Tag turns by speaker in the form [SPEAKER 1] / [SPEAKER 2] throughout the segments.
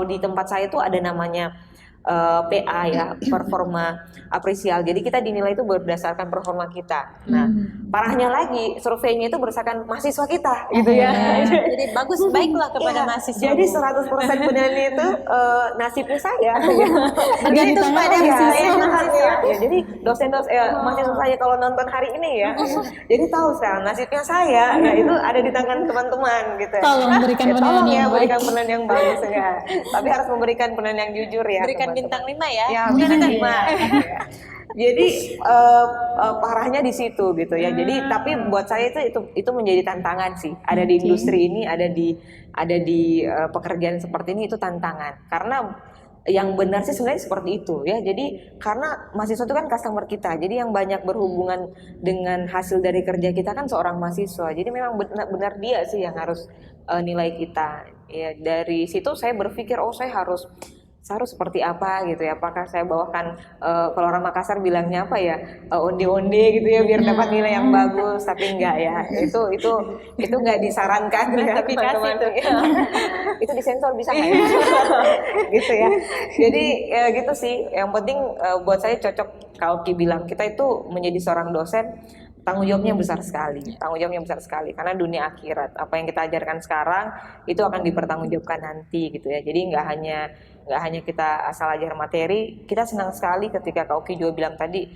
[SPEAKER 1] kalau di tempat saya tuh ada namanya PA ya, performa apresial. Jadi kita dinilai itu berdasarkan performa kita. Nah, parahnya lagi surveinya itu berdasarkan mahasiswa kita gitu ya.
[SPEAKER 2] Jadi baiklah kepada mahasiswa.
[SPEAKER 1] Jadi 100% penilaian itu nasibnya saya.
[SPEAKER 3] Agak di tangan
[SPEAKER 1] ya. Jadi dosen-dosen mahasiswa saya kalau nonton hari ini ya, jadi tahu sekarang nasibnya saya. Nah, itu ada di tangan teman-teman gitu.
[SPEAKER 3] Tolong berikan penilaian yang baik.
[SPEAKER 1] Berikan penilaian yang bagus ya. Tapi harus memberikan penilaian yang jujur ya.
[SPEAKER 2] Berikan bintang 5 ya.
[SPEAKER 1] Ya, bintang 5. Jadi parahnya di situ gitu ya. Jadi tapi buat saya itu menjadi tantangan sih. Ada di industri ini, ada di pekerjaan seperti ini, itu tantangan. Karena yang benar sih sebenarnya seperti itu ya. Jadi karena mahasiswa itu kan customer kita. Jadi yang banyak berhubungan dengan hasil dari kerja kita kan seorang mahasiswa. Jadi memang benar dia sih yang harus nilai kita. Ya, dari situ saya berpikir saya harus seperti apa gitu ya, apakah saya bawakan kalau orang Makassar bilangnya apa ya, onde-onde gitu ya biar dapat nilai yang bagus, tapi enggak ya, itu enggak disarankan ya teman-teman. Itu disensor bisa nggak ya? Gitu ya, jadi ya gitu sih, yang penting buat saya cocok kalau Ki bilang, kita itu menjadi seorang dosen tanggung jawabnya besar sekali karena dunia akhirat, apa yang kita ajarkan sekarang itu akan dipertanggungjawabkan nanti gitu ya. Jadi nggak hanya kita asal ajar materi. Kita senang sekali ketika Kak Oki juga bilang tadi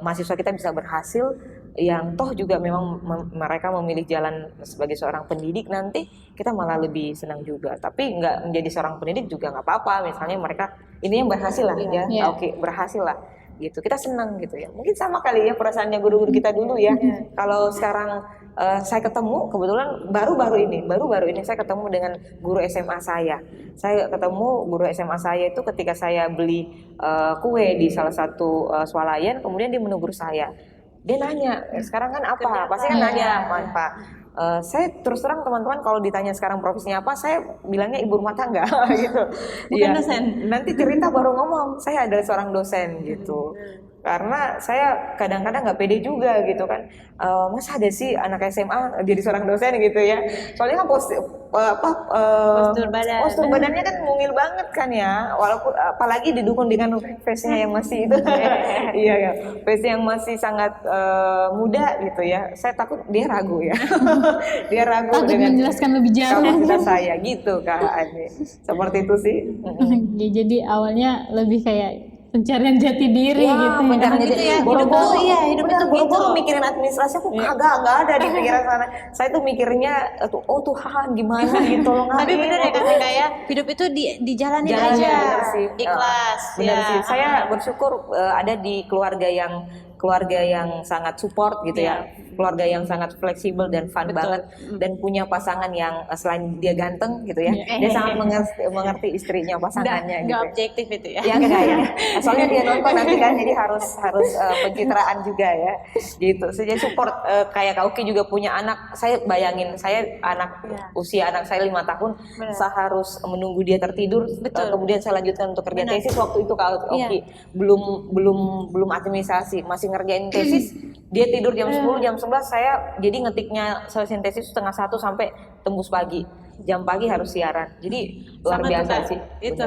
[SPEAKER 1] mahasiswa kita bisa berhasil, yang toh juga memang mereka memilih jalan sebagai seorang pendidik, nanti kita malah lebih senang juga. Tapi nggak menjadi seorang pendidik juga nggak apa-apa, misalnya mereka ini yang berhasil lah ya, Oke berhasil lah gitu, kita senang gitu ya. Mungkin sama kali ya perasaannya guru-guru kita dulu ya. Kalau sekarang saya ketemu, kebetulan baru-baru ini saya ketemu dengan guru SMA saya. Saya ketemu guru SMA saya itu ketika saya beli kue di salah satu swalayan, kemudian dia menegur saya. Dia nanya, sekarang kan apa? Pasti kan nanya, Pak. Saya terus terang teman-teman, kalau ditanya sekarang profesinya apa, saya bilangnya ibu rumah tangga gitu.
[SPEAKER 2] Bukan dosen.
[SPEAKER 1] Nanti cerita baru ngomong saya adalah seorang dosen gitu. Karena saya kadang-kadang nggak pede juga gitu kan, masa ada sih anak SMA jadi seorang dosen gitu ya. Soalnya kan postur badannya kan mungil banget kan ya, walaupun apalagi didukung dengan face-nya yang masih itu iya ya, face yang masih sangat muda gitu ya. Saya takut dia ragu ya. Dia ragu
[SPEAKER 3] takut
[SPEAKER 1] dengan
[SPEAKER 3] menjelaskan lebih jauh
[SPEAKER 1] kapasitas saya gitu Kak Ade. Seperti itu sih.
[SPEAKER 3] Jadi awalnya lebih kayak pencarian jati diri gitu ya.
[SPEAKER 1] Pencarian jati
[SPEAKER 2] ya. Hidup itu
[SPEAKER 1] buru-buru mikirin administrasi, aku kagak ada di pikiran sana. Saya tuh mikirnya Tuhan gimana gitu loh.
[SPEAKER 2] Tapi bener ya Kak Tika ya, hidup itu dijalanin aja.
[SPEAKER 1] Bener sih.
[SPEAKER 2] Ikhlas.
[SPEAKER 1] Bener sih. Saya bersyukur ada di keluarga yang sangat support gitu ya. Keluarga yang sangat fleksibel dan fun banget, dan punya pasangan yang selain dia ganteng gitu ya, dia sangat mengerti istrinya, pasangannya gitu.
[SPEAKER 2] Nggak objektif itu ya.
[SPEAKER 1] Ya enggak ya. Soalnya dia nonton nanti kan, jadi harus pencitraan juga ya. Gitu. Saya support kayak Kak Uki juga punya anak. Saya bayangin saya usia anak saya 5 tahun, saya harus menunggu dia tertidur, kemudian saya lanjutkan untuk kerja tesis. Waktu itu Kak Uki belum administrasi, masih ngerjain tesis. Dia tidur jam 10, jam 11 saya jadi ngetiknya selesai tesis 12:30 sampai tembus pagi. Jam pagi harus siaran. Jadi luar biasa sih.
[SPEAKER 2] Itu.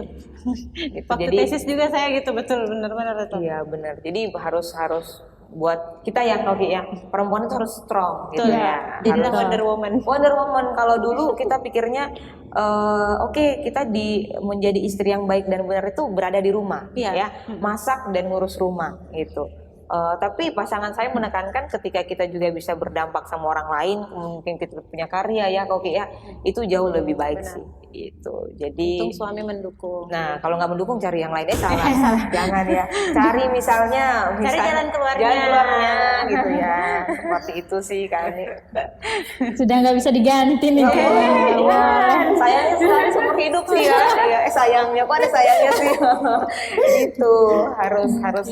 [SPEAKER 2] Waktu
[SPEAKER 1] Jadi,
[SPEAKER 2] tesis juga saya gitu, betul, benar-benar itu.
[SPEAKER 1] Iya benar. Jadi harus buat kita yang perempuan itu harus strong gitu ya.
[SPEAKER 2] Jadilah Wonder
[SPEAKER 1] Woman. Kalau dulu kita pikirnya kita menjadi istri yang baik dan benar itu berada di rumah ya, masak dan ngurus rumah gitu. Tapi pasangan saya menekankan ketika kita juga bisa berdampak sama orang lain, mungkin kita punya karya ya, itu jauh lebih baik sih. Itu. Jadi
[SPEAKER 2] untung suami mendukung.
[SPEAKER 1] Nah, kalau nggak mendukung cari yang lainnya salah. Jangan ya. Cari misalnya
[SPEAKER 2] jalan keluarnya
[SPEAKER 1] gitu ya. Seperti itu sih Kak Ani.
[SPEAKER 3] Sudah nggak bisa diganti nih.
[SPEAKER 1] Sayangnya sekali seumur hidup sih ya. Sayangnya kok ada sayangnya sih. Gitu. Harus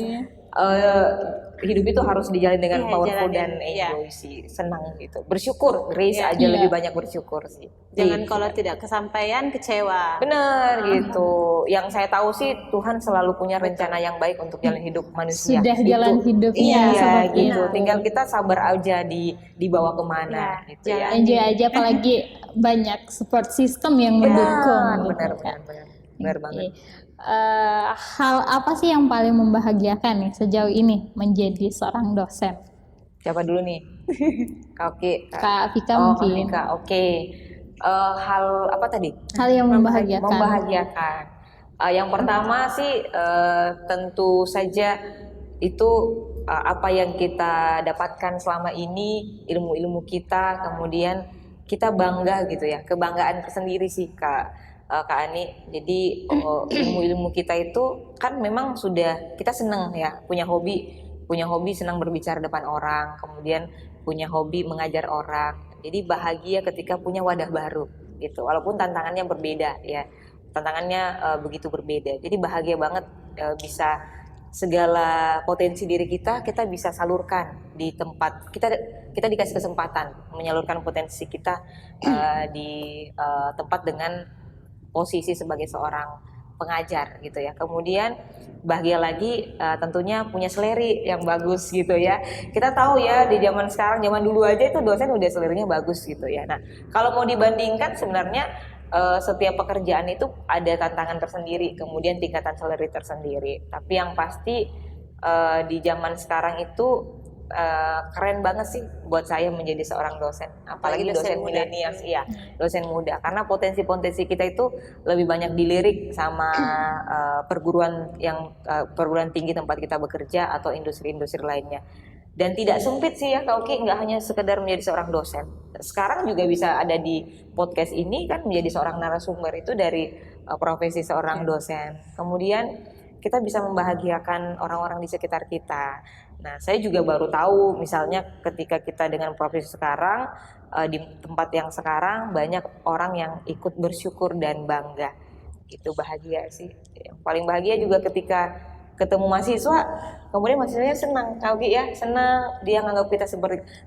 [SPEAKER 1] hidup itu harus dijalani dengan powerful dan enjoy sih, senang gitu, bersyukur, grace aja lebih banyak bersyukur sih.
[SPEAKER 2] Jangan kalau tidak kesampaian kecewa.
[SPEAKER 1] Bener gitu. Yang saya tahu sih Tuhan selalu punya rencana yang baik untuk jalan hidup manusia.
[SPEAKER 3] Sudah jalan hidupnya.
[SPEAKER 1] Iya gitu. Tinggal kita sabar aja dibawa kemana gitu ya.
[SPEAKER 3] Enjoy aja, apalagi banyak support system yang mendukung.
[SPEAKER 1] Benar. benar banget.
[SPEAKER 3] Hal apa sih yang paling membahagiakan nih sejauh ini menjadi seorang dosen?
[SPEAKER 1] Siapa dulu nih? Kak Oki.
[SPEAKER 3] Kak Vika
[SPEAKER 1] Oh,
[SPEAKER 3] mungkin.
[SPEAKER 1] Vika, oke. Hal apa tadi?
[SPEAKER 3] Hal yang membahagiakan.
[SPEAKER 1] Membahagiakan. Yang pertama sih tentu saja itu apa yang kita dapatkan selama ini, ilmu-ilmu kita, kemudian kita bangga gitu ya, kebanggaan tersendiri sih Kak Ani. Jadi ilmu-ilmu kita itu kan memang sudah kita seneng ya, punya hobi senang berbicara depan orang, kemudian punya hobi mengajar orang. Jadi bahagia ketika punya wadah baru gitu, walaupun tantangannya berbeda ya. Tantangannya begitu berbeda. Jadi bahagia banget bisa segala potensi diri kita bisa salurkan di tempat kita dikasih kesempatan menyalurkan potensi kita di tempat dengan posisi sebagai seorang pengajar gitu ya. Kemudian bahagia lagi tentunya punya seleri yang bagus gitu ya. Kita tahu ya di zaman sekarang, zaman dulu aja itu dosen udah selerinya bagus gitu ya. Nah, kalau mau dibandingkan sebenarnya setiap pekerjaan itu ada tantangan tersendiri, kemudian tingkatan seleri tersendiri. Tapi yang pasti di zaman sekarang itu keren banget sih buat saya menjadi seorang dosen, apalagi dosen milenial, iya, dosen muda, karena potensi-potensi kita itu lebih banyak dilirik sama perguruan tinggi tempat kita bekerja atau industri-industri lainnya. Dan tidak sempit sih ya Kak Oki, nggak hanya sekedar menjadi seorang dosen. Sekarang juga bisa ada di podcast ini kan menjadi seorang narasumber itu dari profesi seorang dosen. Kemudian kita bisa membahagiakan orang-orang di sekitar kita. Nah, saya juga baru tahu misalnya ketika kita dengan profesi sekarang di tempat yang sekarang banyak orang yang ikut bersyukur dan bangga. Itu bahagia sih. Yang paling bahagia juga ketika ketemu mahasiswa, kemudian mahasiswanya senang, Kaugi ya, senang, dia nganggap kita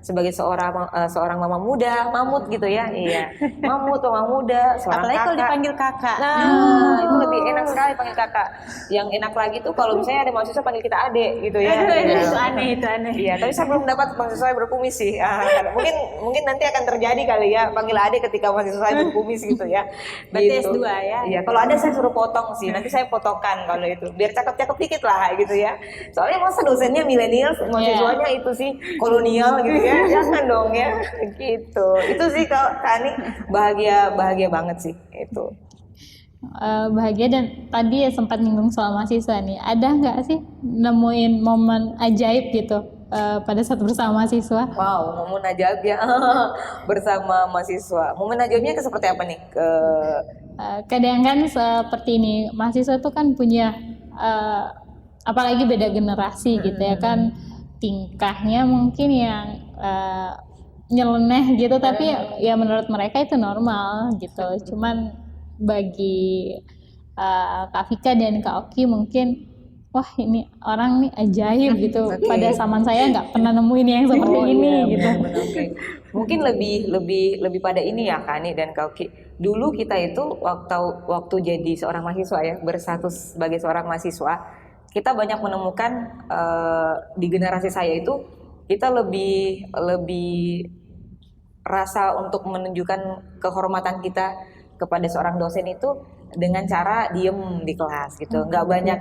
[SPEAKER 1] sebagai seorang mama muda, mamut gitu ya, iya, mamut, mama muda, seorang
[SPEAKER 2] apalagi
[SPEAKER 1] kakak.
[SPEAKER 2] kalau dipanggil kakak.
[SPEAKER 1] Nah, itu lebih enak sekali panggil kakak. Yang enak lagi tuh kalau misalnya ada mahasiswa panggil kita adik gitu ya.
[SPEAKER 2] Aduh,
[SPEAKER 1] Iya.
[SPEAKER 2] itu aneh, itu aneh.
[SPEAKER 1] Iya, tapi saya belum dapat mahasiswa yang berkumis sih. Mungkin nanti akan terjadi kali ya, panggil adik ketika mahasiswa saya berkumis gitu ya.
[SPEAKER 2] Berarti
[SPEAKER 1] Gitu.
[SPEAKER 2] S2 ya.
[SPEAKER 1] Iya, kalau ada saya suruh potong sih. Nanti saya potongkan kalau itu, biar cakep-cakep dikit lah gitu ya. Soalnya masa dosennya milenial, mahasiswanya itu sih kolonial gitu ya. Jangan dong ya. Gitu. Itu sih kalau Kak Ani bahagia banget sih itu.
[SPEAKER 3] Bahagia. Dan tadi ya sempat nyinggung soal mahasiswa nih, ada nggak sih nemuin momen ajaib gitu pada saat bersama mahasiswa?
[SPEAKER 1] Wow, momen ajaib ya bersama mahasiswa. Momen ajaibnya seperti apa nih?
[SPEAKER 3] Kadang kan seperti ini, mahasiswa tuh kan punya apalagi beda generasi gitu ya kan, tingkahnya mungkin yang nyeleneh gitu, tapi ya menurut mereka itu normal gitu. Cuman bagi Kak Vika dan Kak Oki mungkin wah ini orang nih ajaib gitu.
[SPEAKER 1] Oke.
[SPEAKER 3] Pada zaman saya nggak pernah nemuin yang seperti ini
[SPEAKER 1] iya,
[SPEAKER 3] gitu.
[SPEAKER 1] benar-benar, oke. Mungkin lebih pada ini ya Kak Ani dan Kak Oki. Dulu kita itu waktu jadi seorang mahasiswa ya, berstatus sebagai seorang mahasiswa, kita banyak menemukan di generasi saya itu kita lebih rasa untuk menunjukkan kehormatan kita kepada seorang dosen itu dengan cara diem di kelas gitu, nggak banyak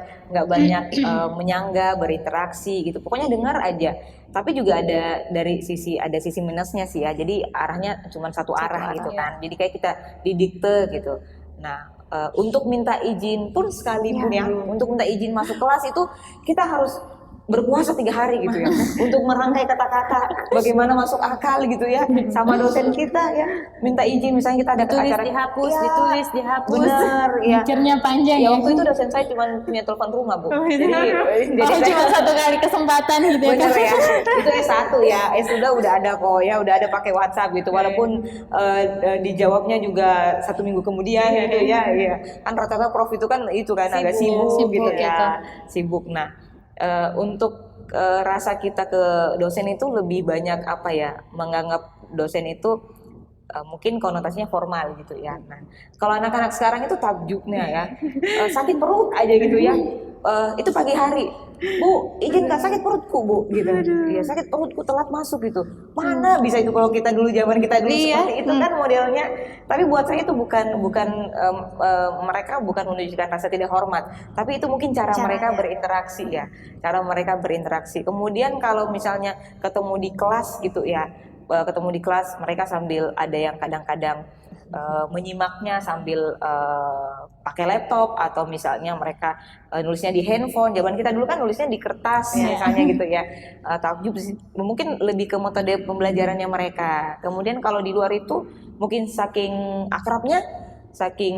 [SPEAKER 1] menyangga, berinteraksi gitu, pokoknya dengar aja. Tapi juga ada sisi minusnya sih ya, jadi arahnya cuma satu arah gitu kan, jadi kayak kita didikte gitu. Nah, untuk minta izin pun sekalipun ya, untuk minta izin masuk kelas itu kita harus berpuasa 3 hari gitu ya, untuk merangkai kata-kata bagaimana masuk akal gitu ya, sama dosen kita ya, minta izin misalnya kita ada
[SPEAKER 2] Ditulis
[SPEAKER 1] acara
[SPEAKER 2] dihapus,
[SPEAKER 1] ya,
[SPEAKER 2] ditulis dihapus.
[SPEAKER 1] bener ya.
[SPEAKER 3] Mikirnya panjang
[SPEAKER 1] Ya
[SPEAKER 3] ya.
[SPEAKER 1] waktu itu dosen saya cuma punya telepon rumah Bu, jadi
[SPEAKER 3] Oh, cuma satu kali kesempatan gitu ya.
[SPEAKER 1] bener ya, itu S1 ya, S2 udah ada kok ya, udah ada pakai WhatsApp gitu, walaupun dijawabnya juga 1 minggu kemudian gitu ya, iya. Kan rata-rata prof itu kan agak sibuk gitu
[SPEAKER 3] gitu.
[SPEAKER 1] ya, sibuk. Nah, untuk rasa kita ke dosen itu lebih banyak apa ya, menganggap dosen itu mungkin konotasinya formal gitu ya. Nah, kalau anak-anak sekarang itu takjubnya ya, sakit perut aja gitu ya. itu pagi hari, Bu, izin nggak sakit perutku Bu, gitu. Iya sakit perutku telat masuk gitu. Mana bisa itu kalau kita dulu zaman kita dulu seperti itu kan modelnya. Tapi buat saya itu bukan mereka bukan menunjukkan rasa tidak hormat, tapi itu mungkin cara mereka berinteraksi ya, cara mereka berinteraksi. Kemudian kalau misalnya ketemu di kelas gitu ya, ketemu di kelas mereka sambil ada yang kadang-kadang menyimaknya sambil pakai laptop atau misalnya mereka nulisnya di handphone. Zaman kita dulu kan nulisnya di kertas misalnya gitu ya. Takjub mungkin lebih ke metode pembelajarannya mereka. Kemudian kalau di luar itu mungkin saking akrabnya, saking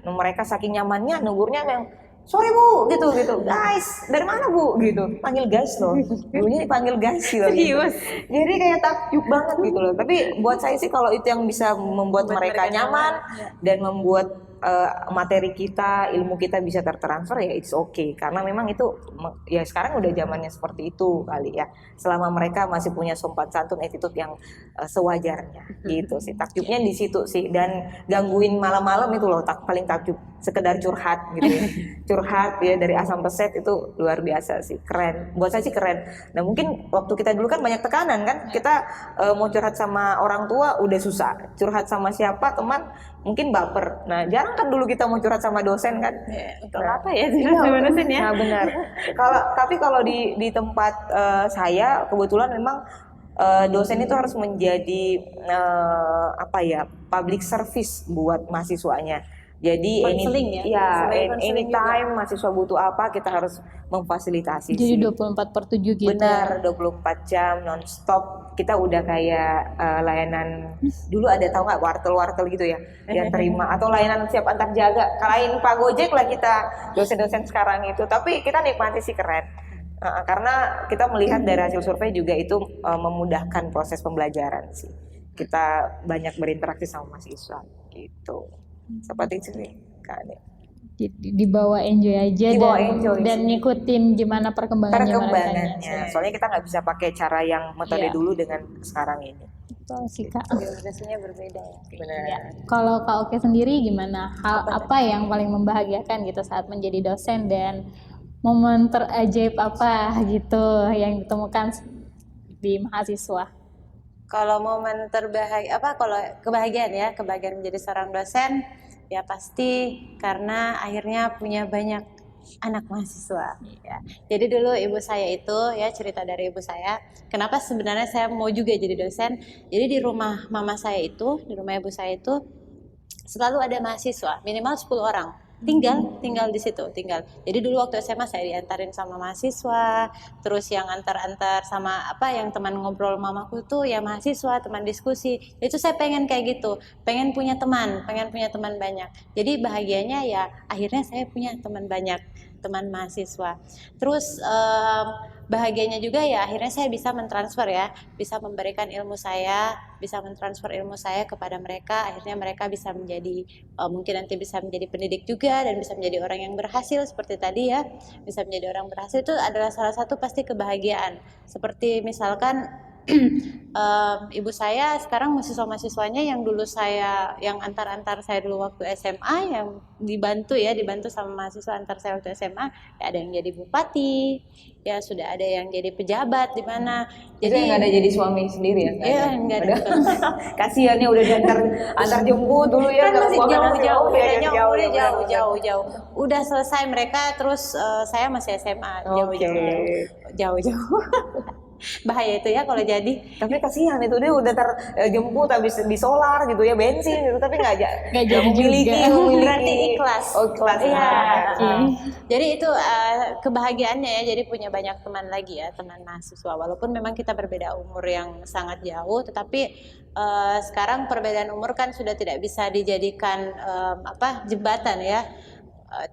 [SPEAKER 1] mereka saking nyamannya negurnya yang sore Bu gitu guys dari mana Bu gitu, panggil guys loh, dulunya dipanggil guys loh gitu. Jadi kayak takjub banget gitu loh. Tapi buat saya sih kalau itu yang bisa membuat mereka nyaman dan membuat materi kita, ilmu kita bisa tertransfer ya it's okay, karena memang itu ya sekarang udah zamannya seperti itu kali ya, selama mereka masih punya sopan santun attitude yang sewajarnya gitu sih. Takjubnya di situ sih, dan gangguin malam-malam itu loh paling takjub, sekedar curhat gitu ya. Curhat ya dari A sampai Z itu luar biasa sih, keren. Buat saya sih keren. Nah mungkin waktu kita dulu kan banyak tekanan kan, kita mau curhat sama orang tua udah susah, curhat sama siapa teman mungkin baper. Nah jarang kan dulu kita mau curhat sama dosen kan.
[SPEAKER 2] Apa ya curhat sama dosen ya?
[SPEAKER 1] Nah benar. Tapi kalau di tempat saya kebetulan memang dosen itu harus menjadi public service buat mahasiswanya. Jadi anytime mahasiswa butuh apa kita harus memfasilitasi.
[SPEAKER 3] Jadi 24/7 gitu.
[SPEAKER 1] Benar, 24 jam non-stop. Kita udah kayak layanan dulu ada tahu nggak wartel gitu ya, yang terima, atau layanan siap antar jaga. Kalahin Pak Gojek lah kita dosen-dosen sekarang itu. Tapi kita nikmati sih keren. Karena kita melihat dari hasil survei juga itu memudahkan proses pembelajaran sih. Kita banyak berinteraksi sama mahasiswa gitu. Seperti itu nih Kak Ade.
[SPEAKER 3] Dibawa enjoy aja, dan ngikutin gimana perkembangannya.
[SPEAKER 1] Soalnya kita nggak bisa pakai cara yang metode dulu dengan sekarang ini.
[SPEAKER 3] Betul sih Kak.
[SPEAKER 2] Biasanya berbeda ya.
[SPEAKER 1] Benar.
[SPEAKER 3] Ya. Kalau Kak Oke sendiri gimana? Hal apa yang paling membahagiakan gitu saat menjadi dosen, dan momen terajaib apa gitu yang ditemukan di mahasiswa?
[SPEAKER 2] Kalau momen kalau kebahagiaan menjadi seorang dosen ya pasti karena akhirnya punya banyak anak mahasiswa ya. Jadi dulu ibu saya itu ya, cerita dari ibu saya kenapa sebenarnya saya mau juga jadi dosen. Jadi di rumah mama saya itu, di rumah ibu saya itu selalu ada mahasiswa, minimal 10 orang. Tinggal di situ. Jadi dulu waktu SMA saya diantarin sama mahasiswa, terus yang antar-antar sama yang teman ngobrol mamaku tuh ya mahasiswa, teman diskusi. Itu saya pengen kayak gitu, pengen punya teman banyak. Jadi bahagianya ya akhirnya saya punya teman banyak, teman mahasiswa. Terus bahagianya juga ya akhirnya saya bisa mentransfer ya, bisa memberikan ilmu saya, bisa mentransfer ilmu saya kepada mereka. Akhirnya mereka bisa menjadi mungkin nanti bisa menjadi pendidik juga, dan bisa menjadi orang yang berhasil seperti tadi ya. Bisa menjadi orang berhasil itu adalah salah satu pasti kebahagiaan. Seperti misalkan ibu saya sekarang mahasiswanya yang dulu yang antar saya dulu waktu SMA, yang dibantu sama mahasiswa antar saya waktu SMA, ya ada yang jadi bupati, ya sudah ada yang jadi pejabat di mana.
[SPEAKER 1] Jadi nggak ada jadi suami sendiri ya?
[SPEAKER 2] Iya nggak ada.
[SPEAKER 1] Kasihan ya udah antar jemput dulu ya.
[SPEAKER 2] Kan masih jauh. Udah selesai mereka, terus saya masih SMA, jauh. Bahaya itu ya kalau jadi.
[SPEAKER 1] Tapi kasihan itu, dia udah terjemput habis di solar gitu ya, bensin gitu, tapi nggak
[SPEAKER 3] jadi
[SPEAKER 1] memiliki.
[SPEAKER 2] Berarti ikhlas.
[SPEAKER 1] Ikhlas.
[SPEAKER 2] Iya. Jadi itu kebahagiaannya ya, jadi punya banyak teman lagi ya, teman mahasiswa. Walaupun memang kita berbeda umur yang sangat jauh, tetapi sekarang perbedaan umur kan sudah tidak bisa dijadikan jembatan ya.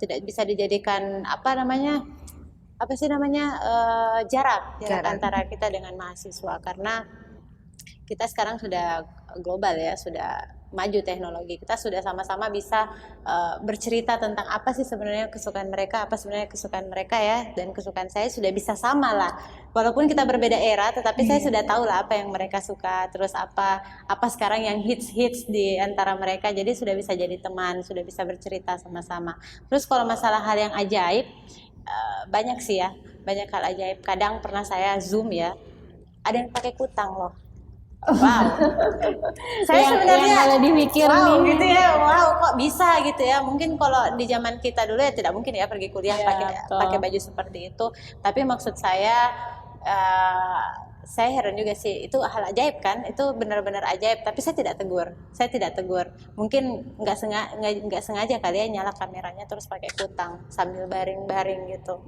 [SPEAKER 2] Tidak bisa dijadikan jarak antara kita dengan mahasiswa, karena kita sekarang sudah global ya, sudah maju teknologi. Kita sudah sama-sama bisa bercerita tentang apa sih sebenarnya kesukaan mereka, apa sebenarnya kesukaan mereka ya, dan kesukaan saya sudah bisa sama lah. Walaupun kita berbeda era, tetapi saya sudah tahu lah apa yang mereka suka, terus apa sekarang yang hits di antara mereka. Jadi sudah bisa jadi teman, sudah bisa bercerita sama-sama. Terus kalau masalah hal yang ajaib, banyak sih ya, banyak hal ajaib. Kadang pernah saya Zoom ya, ada yang pakai kutang loh. Wow, saya sebenarnya
[SPEAKER 3] kalau dipikir
[SPEAKER 2] wow
[SPEAKER 3] nih
[SPEAKER 2] gitu ya, wow kok bisa gitu ya. Mungkin kalau di zaman kita dulu ya tidak mungkin ya pergi kuliah pakai baju seperti itu. Tapi maksud saya heran juga sih, itu hal ajaib kan, itu benar-benar ajaib. Tapi saya tidak tegur. Mungkin nggak sengaja kali ya nyala kameranya terus pakai kutang sambil baring-baring gitu.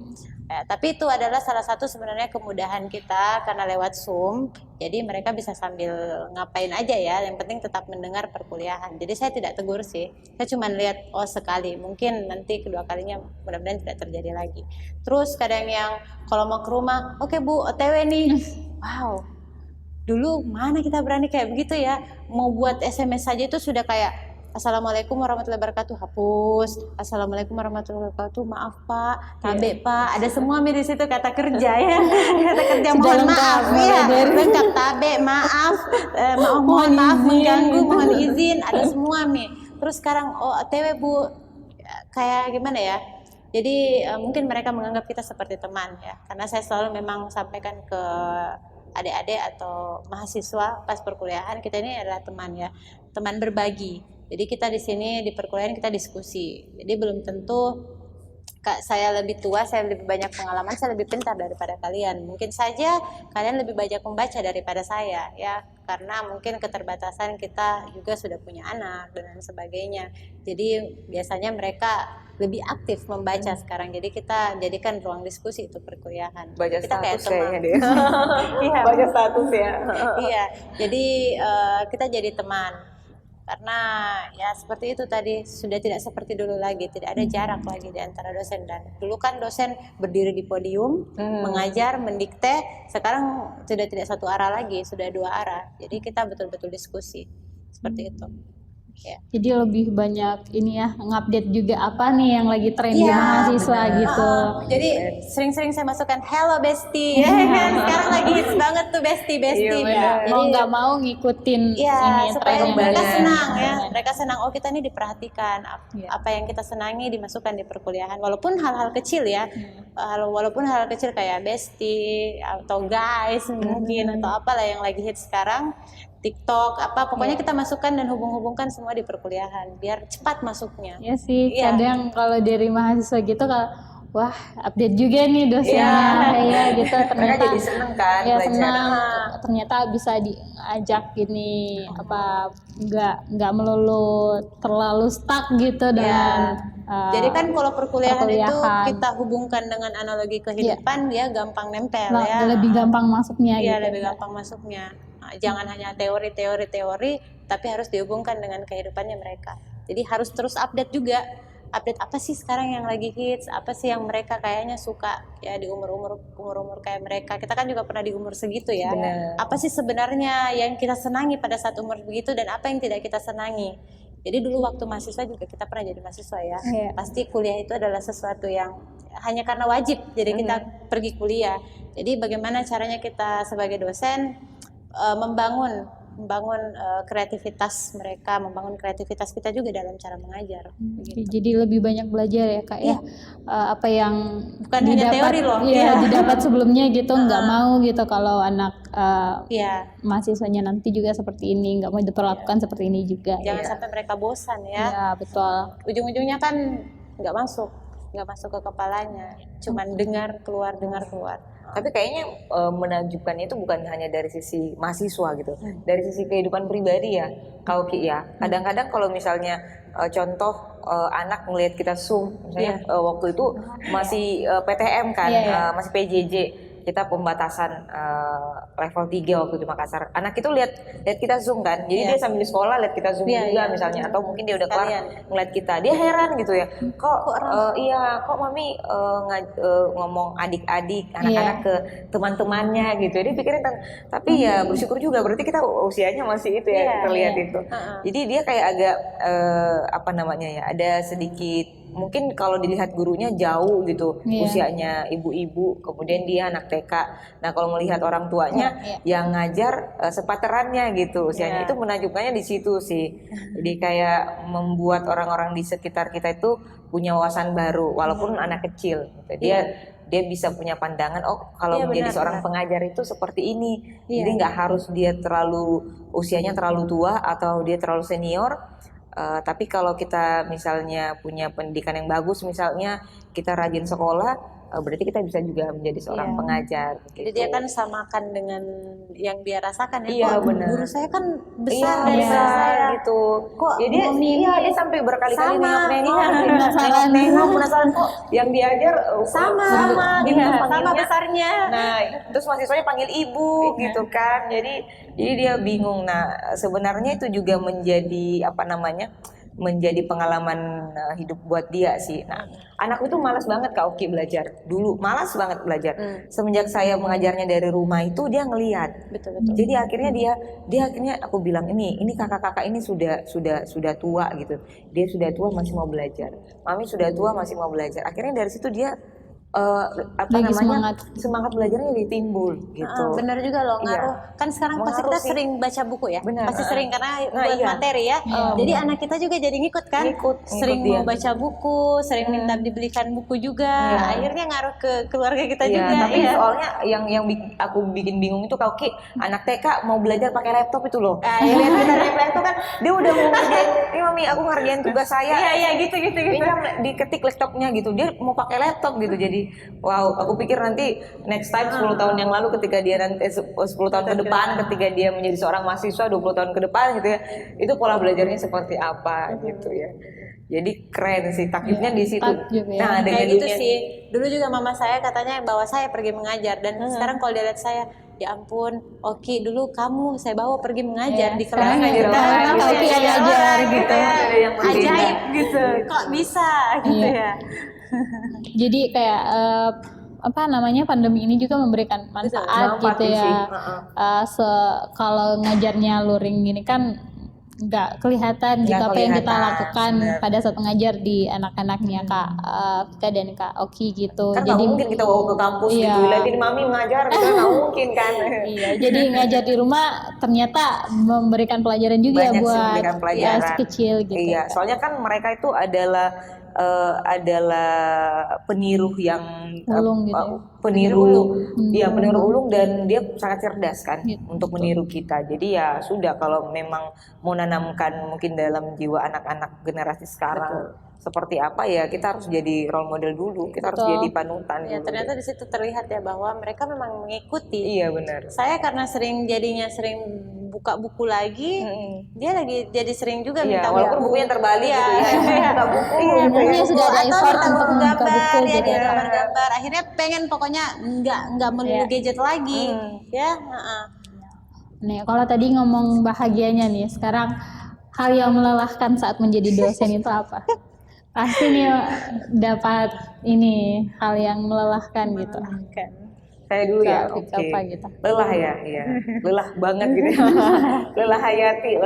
[SPEAKER 2] Tapi itu adalah salah satu sebenarnya kemudahan kita karena lewat Zoom. Jadi mereka bisa sambil ngapain aja ya, yang penting tetap mendengar perkuliahan. Jadi saya tidak tegur sih, saya cuma lihat sekali, mungkin nanti kedua kalinya mudah-mudahan tidak terjadi lagi. Terus kadang yang kalau mau ke rumah, oke Bu, OTW nih. Wow, dulu mana kita berani kayak begitu ya, mau buat SMS saja itu sudah kayak Assalamualaikum warahmatullahi wabarakatuh, hapus. Assalamualaikum warahmatullahi wabarakatuh, maaf Pak, tabe Pak, ada semua di situ kata kerja ya, kata kerja mohon maaf ya, lengkap tabe, maaf, mohon maaf mengganggu, mohon izin, ada semua Mi. Terus sekarang OTW Bu, kayak gimana ya? Jadi mungkin mereka menganggap kita seperti teman ya, karena saya selalu memang sampaikan ke adik-adik atau mahasiswa pas perkuliahan, kita ini adalah teman ya, teman berbagi. Jadi kita di sini di perkuliahan kita diskusi. Jadi belum tentu saya lebih tua, saya lebih banyak pengalaman, saya lebih pintar daripada kalian. Mungkin saja kalian lebih banyak membaca daripada saya ya, karena mungkin keterbatasan kita juga sudah punya anak dan sebagainya. Jadi biasanya mereka lebih aktif membaca sekarang. Jadi kita jadikan ruang diskusi itu perkuliahan.
[SPEAKER 1] Baca
[SPEAKER 2] kita kayak
[SPEAKER 1] status
[SPEAKER 2] teman.
[SPEAKER 1] ya, iya, baca status ya.
[SPEAKER 2] Iya, jadi kita jadi teman. Karena ya seperti itu tadi, sudah tidak seperti dulu lagi, tidak ada jarak lagi di antara dosen dan dulu kan dosen berdiri di podium mengajar, mendikte, sekarang sudah tidak satu arah lagi, sudah dua arah. Jadi kita betul-betul diskusi seperti itu. Ya.
[SPEAKER 3] Jadi lebih banyak ini ya, ngupdate juga apa nih yang lagi tren di mahasiswa gitu.
[SPEAKER 2] Jadi sering-sering saya masukkan hello bestie, ya kan? Sekarang lagi hits banget tuh bestie.
[SPEAKER 3] Iya, mau nggak mau ngikutin ini
[SPEAKER 2] supaya
[SPEAKER 3] tren
[SPEAKER 2] mereka
[SPEAKER 3] yang
[SPEAKER 2] senang ya. Mereka senang, oh kita ini diperhatikan, apa yang kita senangi dimasukkan di perkuliahan. Walaupun hal-hal kecil ya, walaupun hal kecil kayak bestie atau guys mungkin atau apalah yang lagi hits sekarang. TikTok pokoknya kita masukkan dan hubung-hubungkan semua di perkuliahan biar cepat masuknya.
[SPEAKER 3] Ya sih, kadang kalau dari mahasiswa gitu wah update juga nih dosennya kayak gitu, ternyata
[SPEAKER 1] jadi seneng kan
[SPEAKER 3] ya
[SPEAKER 1] belajar.
[SPEAKER 3] senang, ternyata bisa diajak gini nggak melulu terlalu stuck gitu dengan
[SPEAKER 2] jadi kan kalau perkuliahan itu kita hubungkan dengan analogi kehidupan, dia gampang nempel
[SPEAKER 3] lebih gampang masuknya
[SPEAKER 2] gitu.
[SPEAKER 3] lebih
[SPEAKER 2] gampang masuknya. Jangan hanya teori, tapi harus dihubungkan dengan kehidupannya mereka. Jadi harus terus update juga. Update apa sih sekarang yang lagi hits, apa sih yang mereka kayaknya suka ya di umur kayak mereka. Kita kan juga pernah di umur segitu ya.
[SPEAKER 1] Bener.
[SPEAKER 2] Apa sih sebenarnya yang kita senangi pada saat umur begitu dan apa yang tidak kita senangi. Jadi dulu waktu mahasiswa juga kita pernah jadi mahasiswa ya. Pasti kuliah itu adalah sesuatu yang hanya karena wajib, jadi kita pergi kuliah. Jadi bagaimana caranya kita sebagai dosen membangun kreativitas mereka, membangun kreativitas kita juga dalam cara mengajar.
[SPEAKER 3] Gitu. Jadi lebih banyak belajar ya Kak ya, apa yang
[SPEAKER 2] bukan hanya teori loh,
[SPEAKER 3] didapat sebelumnya gitu, nggak mau gitu kalau anak mahasiswanya nanti juga seperti ini, nggak mau diperlakukan seperti ini juga.
[SPEAKER 2] Jangan sampai mereka bosan ya.
[SPEAKER 3] Iya betul.
[SPEAKER 2] Ujung-ujungnya kan nggak masuk ke kepalanya, cuman dengar keluar.
[SPEAKER 1] Tapi kayaknya menakjubkan itu bukan hanya dari sisi mahasiswa gitu, dari sisi kehidupan pribadi ya, kalau Ki ya. Kadang-kadang kalau misalnya contoh anak ngelihat kita Zoom, misalnya waktu itu masih PTM kan, masih PJJ. kita pembatasan level 3 waktu di Makassar. Anak itu lihat kita Zoom kan, jadi dia sambil sekolah lihat kita Zoom juga misalnya, atau mungkin dia udah kelar ngeliat kita, dia heran gitu ya, kok kok mami ngomong adik-adik anak-anak ke teman-temannya gitu. Dia pikirin tapi ya bersyukur juga, berarti kita usianya masih itu ya terlihat itu. Jadi dia kayak agak apa namanya ya, ada sedikit mungkin kalau dilihat gurunya jauh gitu usianya ibu-ibu, kemudian dia anak TK. Nah kalau melihat orang tuanya yang ngajar sepaterannya gitu usianya, itu menakjubkannya di situ sih. Jadi kayak membuat orang-orang di sekitar kita itu punya wawasan baru walaupun anak kecil gitu. Dia bisa punya pandangan, oh kalau menjadi seorang pengajar itu seperti ini. Jadi nggak harus dia terlalu usianya terlalu tua atau dia terlalu senior. Tapi kalau kita misalnya punya pendidikan yang bagus, misalnya kita rajin sekolah, berarti kita bisa juga menjadi seorang pengajar.
[SPEAKER 2] Jadi dia kan samakan dengan yang dia rasakan ya.
[SPEAKER 1] Iya, benar.
[SPEAKER 2] Guru saya kan besar
[SPEAKER 1] dari
[SPEAKER 2] dari saya
[SPEAKER 1] gitu.
[SPEAKER 2] Kok
[SPEAKER 1] jadi dia sampai berkali-kali
[SPEAKER 2] sama.
[SPEAKER 1] nengok penasaran kok yang diajar
[SPEAKER 2] sama besarnya.
[SPEAKER 1] Nah, terus mahasiswanya panggil ibu gitu kan. Jadi dia bingung. Nah, sebenarnya itu juga menjadi apa namanya? Menjadi pengalaman hidup buat dia sih. Nah, anakku tuh malas banget Kak Oki belajar. Dulu malas banget belajar. Semenjak saya mengajarnya dari rumah itu dia ngelihat.
[SPEAKER 2] Betul.
[SPEAKER 1] Jadi akhirnya dia akhirnya aku bilang ini kakak-kakak ini sudah tua gitu. Dia sudah tua masih mau belajar. Mami sudah tua masih mau belajar. Akhirnya dari situ dia semangat belajarnya ditimbul gitu.
[SPEAKER 2] Benar juga loh, ngaruh. Kan sekarang pasti kita sering baca buku ya.
[SPEAKER 1] Bener.
[SPEAKER 2] Pasti sering karena buat materi ya. Jadi anak kita juga jadi ngikut kan. Sering mau baca buku, sering minta dibelikan buku juga. Akhirnya ngaruh ke keluarga kita juga.
[SPEAKER 1] Tapi soalnya yang aku bikin bingung itu kalau anak TK mau belajar pakai laptop itu loh. Lihat kita naik laptop kan, dia udah mau ngerjain. Ini mami aku ngerjain tugas saya.
[SPEAKER 2] Iya gitu.
[SPEAKER 1] Ini diketik laptopnya gitu. Dia mau pakai laptop gitu. Jadi wow, aku pikir nanti next time 10 tahun yang lalu ketika dia nanti 10 tahun ke depan, ketika dia menjadi seorang mahasiswa 20 tahun ke depan gitu ya, itu pola belajarnya seperti apa gitu ya. Jadi keren sih, takjubnya di situ.
[SPEAKER 2] Nah, kayak gitu sih. Dulu juga mama saya katanya bawa saya pergi mengajar, dan sekarang kalau dia lihat saya, ya ampun, Oki dulu kamu saya bawa pergi mengajar di kelas
[SPEAKER 3] ngajar Oki ngajar gitu.
[SPEAKER 2] Ajaib gitu. Kok bisa gitu ya.
[SPEAKER 3] Jadi kayak apa namanya, pandemi ini juga memberikan manfaat gitu ya. Kalau ngajarnya luring gini kan nggak kelihatan gitu apa yang kita lakukan pada saat mengajar di anak-anaknya Kak Vika dan Kak Oki gitu.
[SPEAKER 1] Kan
[SPEAKER 3] jadi
[SPEAKER 1] mungkin kita bawa ke kampus gitu, lagi mami mengajar gitu nggak mungkin kan.
[SPEAKER 3] Jadi ngajar di rumah ternyata memberikan pelajaran juga buat si kecil gitu.
[SPEAKER 1] Iya, soalnya kan mereka itu adalah peniru yang
[SPEAKER 3] ulung gitu.
[SPEAKER 1] Peniru ulung, dan dia sangat cerdas kan untuk meniru kita. Jadi ya sudah, kalau memang mau nanamkan mungkin dalam jiwa anak-anak generasi sekarang seperti apa ya, kita harus jadi role model dulu, kita harus jadi panutan.
[SPEAKER 2] Ya, ternyata di situ terlihat ya bahwa mereka memang mengikuti.
[SPEAKER 1] Iya benar.
[SPEAKER 2] Saya karena sering buka buku lagi, dia lagi jadi sering juga minta buku.
[SPEAKER 1] Walaupun bukunya terbalik gitu ya.
[SPEAKER 3] Buka buku. Bukunya sudah ada effort untuk membuka buku gitu.
[SPEAKER 2] Gambar. Akhirnya pengen pokoknya nggak melulu gadget lagi.
[SPEAKER 3] Nih, kalau tadi ngomong bahagianya nih, sekarang hal yang melelahkan saat menjadi dosen itu apa? Pasti nih dapat ini hal yang melelahkan gitu.
[SPEAKER 1] Saya dulu ya,
[SPEAKER 3] apa gitu.
[SPEAKER 1] Lelah ya, lelah banget gitu. lelah hayati.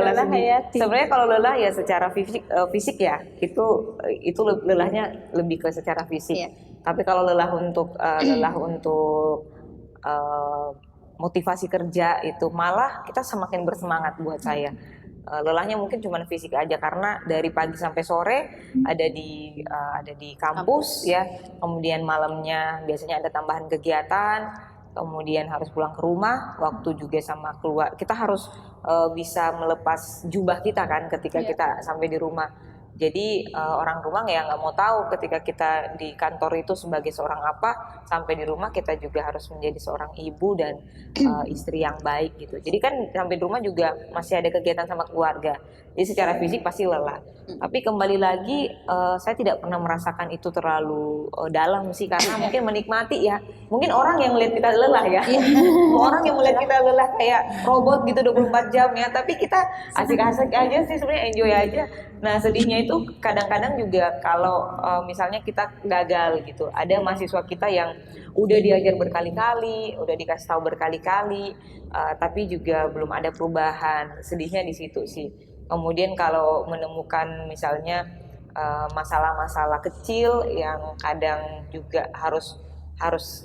[SPEAKER 1] Sebenarnya kalau lelah ya secara fisik ya, itu lelahnya lebih ke secara fisik. Tapi kalau lelah untuk motivasi kerja itu malah kita semakin bersemangat buat saya. Lelahnya mungkin cuma fisik aja, karena dari pagi sampai sore ada di kampus ya, kemudian malamnya biasanya ada tambahan kegiatan, kemudian harus pulang ke rumah, waktu juga sama keluar. Kita harus bisa melepas jubah kita kan ketika kita sampai di rumah. Jadi orang rumah ya nggak mau tahu ketika kita di kantor itu sebagai seorang apa, sampai di rumah kita juga harus menjadi seorang ibu dan istri yang baik gitu. Jadi kan sampai di rumah juga masih ada kegiatan sama keluarga. Jadi secara fisik pasti lelah. Tapi kembali lagi saya tidak pernah merasakan itu terlalu dalam sih, karena mungkin menikmati ya. Mungkin orang yang melihat kita lelah ya. Orang yang melihat kita lelah kayak robot gitu 24 jam ya, tapi kita asik-asik aja sih sebenarnya, enjoy aja. Nah, sedihnya itu kadang-kadang juga kalau misalnya kita gagal gitu. Ada mahasiswa kita yang udah diajar berkali-kali, udah dikasih tahu berkali-kali, tapi juga belum ada perubahan. Sedihnya di situ sih. Kemudian kalau menemukan misalnya masalah-masalah kecil yang kadang juga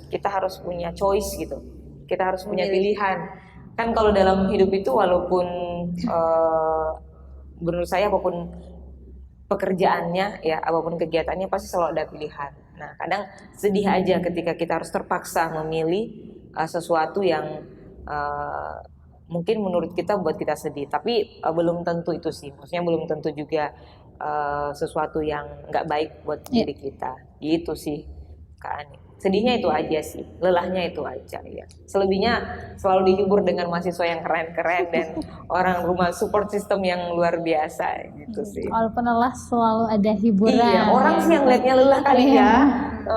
[SPEAKER 1] kita harus punya choice gitu. Kita harus punya pilihan. Kan kalau dalam hidup itu walaupun menurut saya apapun pekerjaannya ya, apapun kegiatannya pasti selalu ada pilihan. Nah, kadang sedih aja ketika kita harus terpaksa memilih sesuatu yang mungkin menurut kita buat kita sedih, tapi belum tentu itu sih. Maksudnya belum tentu juga sesuatu yang nggak baik buat diri kita. Gitu sih, Kak Ani. Sedihnya itu aja sih, lelahnya itu aja ya. Selebihnya selalu dihibur dengan mahasiswa yang keren-keren dan orang rumah support system yang luar biasa gitu sih.
[SPEAKER 3] Walaupun lelah selalu ada hiburan.
[SPEAKER 1] Iya, orang sih yang lihatnya lelah kali ya.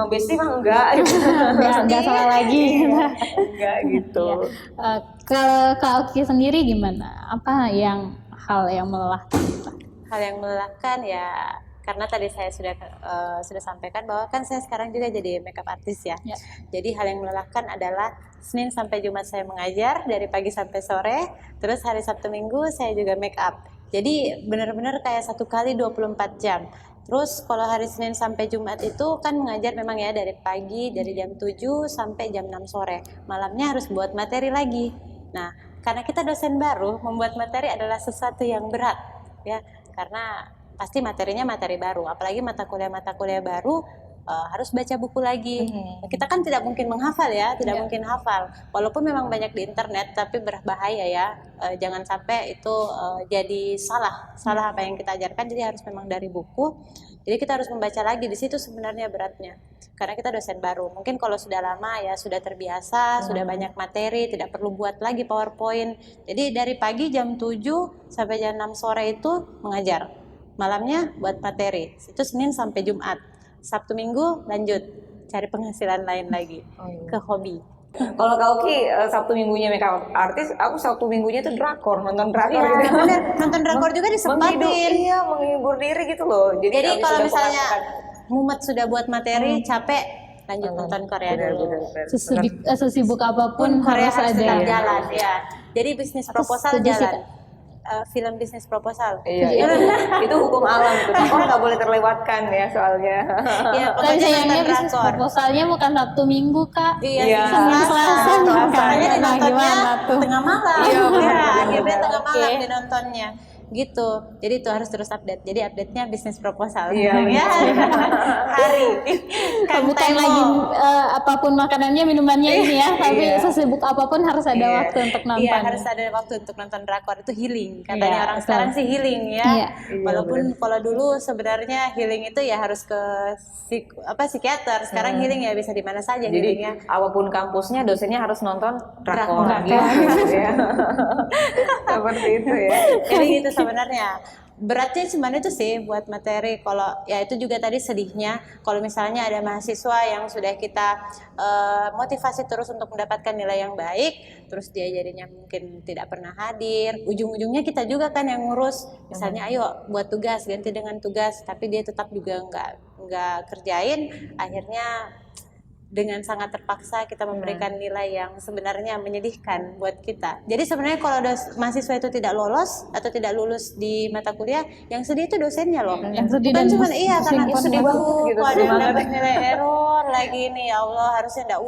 [SPEAKER 1] Besti mah enggak.
[SPEAKER 3] Nggak salah lagi.
[SPEAKER 1] Enggak gitu.
[SPEAKER 3] Kalau Kak Oki sendiri gimana? Apa hal yang melelahkan kita?
[SPEAKER 2] Hal yang melelahkan ya, karena tadi saya sudah sampaikan bahwa kan saya sekarang juga jadi makeup artist ya. Jadi hal yang melelahkan adalah Senin sampai Jumat saya mengajar dari pagi sampai sore, terus hari Sabtu Minggu saya juga make up. Jadi benar-benar kayak 1 kali 24 jam. Terus kalau hari Senin sampai Jumat itu kan mengajar memang ya dari pagi, dari jam 7 sampai jam 6 sore. Malamnya harus buat materi lagi. Nah, karena kita dosen baru, membuat materi adalah sesuatu yang berat ya, karena pasti materinya materi baru, apalagi mata kuliah baru, harus baca buku lagi. Kita kan tidak mungkin menghafal ya, tidak mungkin hafal. Walaupun memang banyak di internet, tapi berbahaya ya. Jangan sampai itu jadi salah apa yang kita ajarkan. Jadi harus memang dari buku. Jadi kita harus membaca lagi. Di situ sebenarnya beratnya. Karena kita dosen baru. Mungkin kalau sudah lama ya sudah terbiasa, sudah banyak materi, tidak perlu buat lagi PowerPoint. Jadi dari pagi jam 7 sampai jam 6 sore itu mengajar. Malamnya buat materi. Itu Senin sampai Jumat. Sabtu Minggu lanjut cari penghasilan lain lagi ke hobi.
[SPEAKER 1] Kalau Kak Oki Sabtu Minggunya makeup artis, aku Sabtu Minggunya tuh nonton drakor
[SPEAKER 2] Iya,
[SPEAKER 1] gitu.
[SPEAKER 2] bener. Nonton drakor juga disempatin.
[SPEAKER 1] Menghibur diri gitu loh.
[SPEAKER 2] Jadi kalau misalnya mumet sudah buat materi, capek, lanjut nonton Korea dulu.
[SPEAKER 3] Sesibuk apapun
[SPEAKER 2] Korea
[SPEAKER 3] harus ada
[SPEAKER 2] tetap jalan ya. Jadi bisnis proposal jalan. Film bisnis proposal.
[SPEAKER 1] Iya, itu hukum alam itu. Drakor nggak boleh terlewatkan ya soalnya.
[SPEAKER 2] Iya,
[SPEAKER 3] Tapi
[SPEAKER 2] pokoknya
[SPEAKER 3] sayangnya
[SPEAKER 2] nonton
[SPEAKER 3] bisnis
[SPEAKER 2] drakor.
[SPEAKER 3] proposalnya bukan Sabtu Minggu, Kak.
[SPEAKER 2] Iya,
[SPEAKER 3] Senin Selasa.
[SPEAKER 2] makanya dinontonnya
[SPEAKER 3] Gimana tuh?
[SPEAKER 2] tengah malam.
[SPEAKER 1] Iya, benar.
[SPEAKER 2] Akhirnya tengah malam
[SPEAKER 3] Oke.
[SPEAKER 2] dinontonnya. Gitu. Jadi itu harus terus update. Jadi update-nya bisnis proposal.
[SPEAKER 1] Iya,
[SPEAKER 2] Ya. Hari. Kan
[SPEAKER 3] Bukan
[SPEAKER 2] Temo.
[SPEAKER 3] lagi apapun makanannya, minumannya ini ya, tapi
[SPEAKER 1] Iya.
[SPEAKER 3] sesibuk apapun harus ada
[SPEAKER 1] Iya.
[SPEAKER 3] waktu untuk nonton.
[SPEAKER 2] Iya, harus ada waktu untuk nonton drakor, itu healing. Katanya
[SPEAKER 3] Iya,
[SPEAKER 2] orang
[SPEAKER 3] betul.
[SPEAKER 2] sekarang sih healing ya.
[SPEAKER 3] Iya.
[SPEAKER 2] Walaupun kalau dulu sebenarnya healing itu ya harus ke psikiater. Sekarang healing ya bisa di mana saja
[SPEAKER 1] Jadi
[SPEAKER 2] healingnya.
[SPEAKER 1] apapun kampusnya dosennya harus nonton drakor.
[SPEAKER 2] Drakor.
[SPEAKER 1] Gitu ya. Seperti itu ya.
[SPEAKER 2] Jadi gitu sebenarnya. Beratnya cuma itu sih buat materi. Kalau ya itu juga tadi sedihnya kalau misalnya ada mahasiswa yang sudah kita motivasi terus untuk mendapatkan nilai yang baik, terus dia jadinya mungkin tidak pernah hadir. Ujung-ujungnya kita juga kan yang ngurus. Misalnya ayo buat tugas, ganti dengan tugas, tapi dia tetap juga nggak kerjain. Akhirnya dengan sangat terpaksa kita memberikan nilai yang sebenarnya menyedihkan buat kita. Jadi sebenarnya kalau mahasiswa itu tidak lolos atau tidak lulus di mata kuliah, yang sedih itu dosennya loh.
[SPEAKER 3] Yang sedih
[SPEAKER 2] Bukan
[SPEAKER 3] dan
[SPEAKER 2] cuma iya karena
[SPEAKER 3] simpan
[SPEAKER 2] sedih
[SPEAKER 3] banget
[SPEAKER 2] banget
[SPEAKER 1] gitu,
[SPEAKER 2] kok ada
[SPEAKER 1] sedih
[SPEAKER 2] yang
[SPEAKER 1] banget.
[SPEAKER 2] dapat nilai error lagi ini, ya Allah harusnya nggak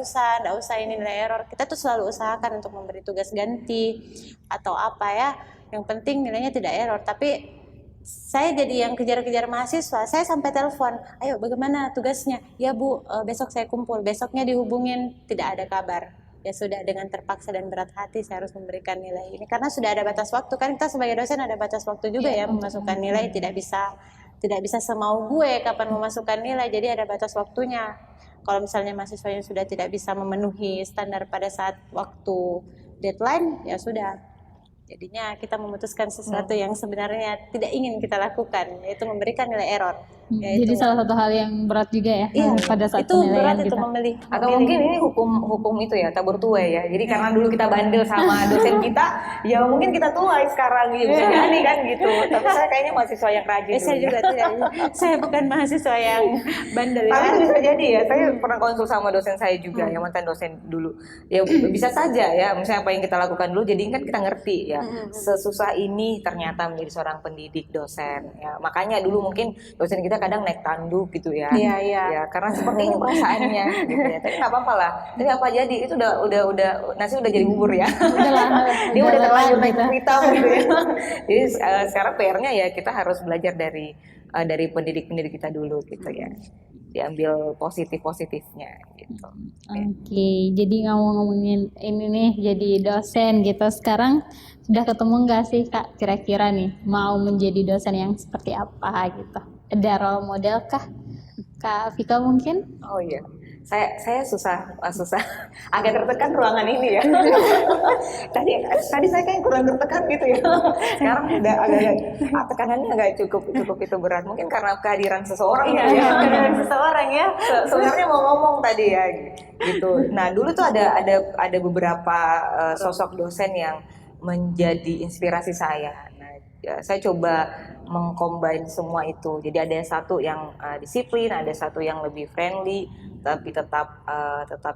[SPEAKER 2] usah ini nilai error. Kita tuh selalu usahakan untuk memberi tugas ganti atau apa ya. Yang penting nilainya tidak error. Tapi saya jadi yang kejar-kejar mahasiswa, saya sampai telepon, ayo bagaimana tugasnya? Ya Bu, besok saya kumpul, besoknya dihubungin, tidak ada kabar. Ya sudah, dengan terpaksa dan berat hati saya harus memberikan nilai ini. Karena sudah ada batas waktu, kan kita sebagai dosen ada batas waktu juga ya, memasukkan nilai, tidak bisa tidak bisa semau gue kapan memasukkan nilai, jadi ada batas waktunya. Kalau misalnya mahasiswa yang sudah tidak bisa memenuhi standar pada saat waktu deadline, ya sudah. Jadinya kita memutuskan sesuatu yang sebenarnya tidak ingin kita lakukan, yaitu memberikan nilai error.
[SPEAKER 3] Jadi salah satu hal yang berat juga ya
[SPEAKER 2] Iya,
[SPEAKER 3] pada saat
[SPEAKER 2] itu berat
[SPEAKER 3] penilaian
[SPEAKER 2] itu
[SPEAKER 3] kita.
[SPEAKER 2] memilih.
[SPEAKER 1] Atau mungkin ini hukum itu ya, tabur tuai ya. Jadi karena dulu kita bandel sama dosen kita, ya mungkin kita tuai sekarang gitu. Bisa jadi kan gitu. Tapi saya kayaknya mahasiswa yang rajin.
[SPEAKER 2] Saya
[SPEAKER 1] dulu.
[SPEAKER 2] juga tidak. Saya bukan mahasiswa yang bandel
[SPEAKER 1] Tapi
[SPEAKER 2] ya.
[SPEAKER 1] itu bisa jadi ya. Saya pernah konsul sama dosen saya juga, yang mantan dosen dulu. Ya bisa saja ya. Misalnya apa yang kita lakukan dulu, jadi kan kita ngerti ya. Sesusah ini ternyata menjadi seorang pendidik dosen. Ya makanya dulu mungkin dosen kita kadang naik tanduk gitu ya.
[SPEAKER 2] Iya, iya.
[SPEAKER 1] Ya karena seperti ini perasaannya gitu ya. Tapi nggak apa-apa lah. Tapi apa jadi itu udah nasi udah jadi bubur ya. Dia udah terlanjur naik hitam gitu ya. Jadi sekarang PR-nya ya kita harus belajar dari pendidik-pendidik kita dulu gitu ya. Diambil positifnya gitu.
[SPEAKER 3] Oke, jadi ngomongin ini nih jadi dosen gitu. Sekarang sudah ketemu nggak sih Kak kira-kira nih mau menjadi dosen yang seperti apa gitu? Ada role model kah? Kak Vika mungkin?
[SPEAKER 1] Oh iya. Saya susah agak tertekan ruangan ini ya. tadi saya kayak kurang tertekan gitu ya. Sekarang udah agak tekanannya agak cukup itu berat. Mungkin karena kehadiran seseorang
[SPEAKER 2] Iya,
[SPEAKER 1] ya.
[SPEAKER 2] kehadiran seseorang ya.
[SPEAKER 1] Sebenarnya mau ngomong tadi ya gitu. Nah, dulu tuh ada beberapa sosok dosen yang menjadi inspirasi saya. Nah, ya, saya coba mengcombine semua itu. Jadi ada satu yang disiplin, ada satu yang lebih friendly tapi tetap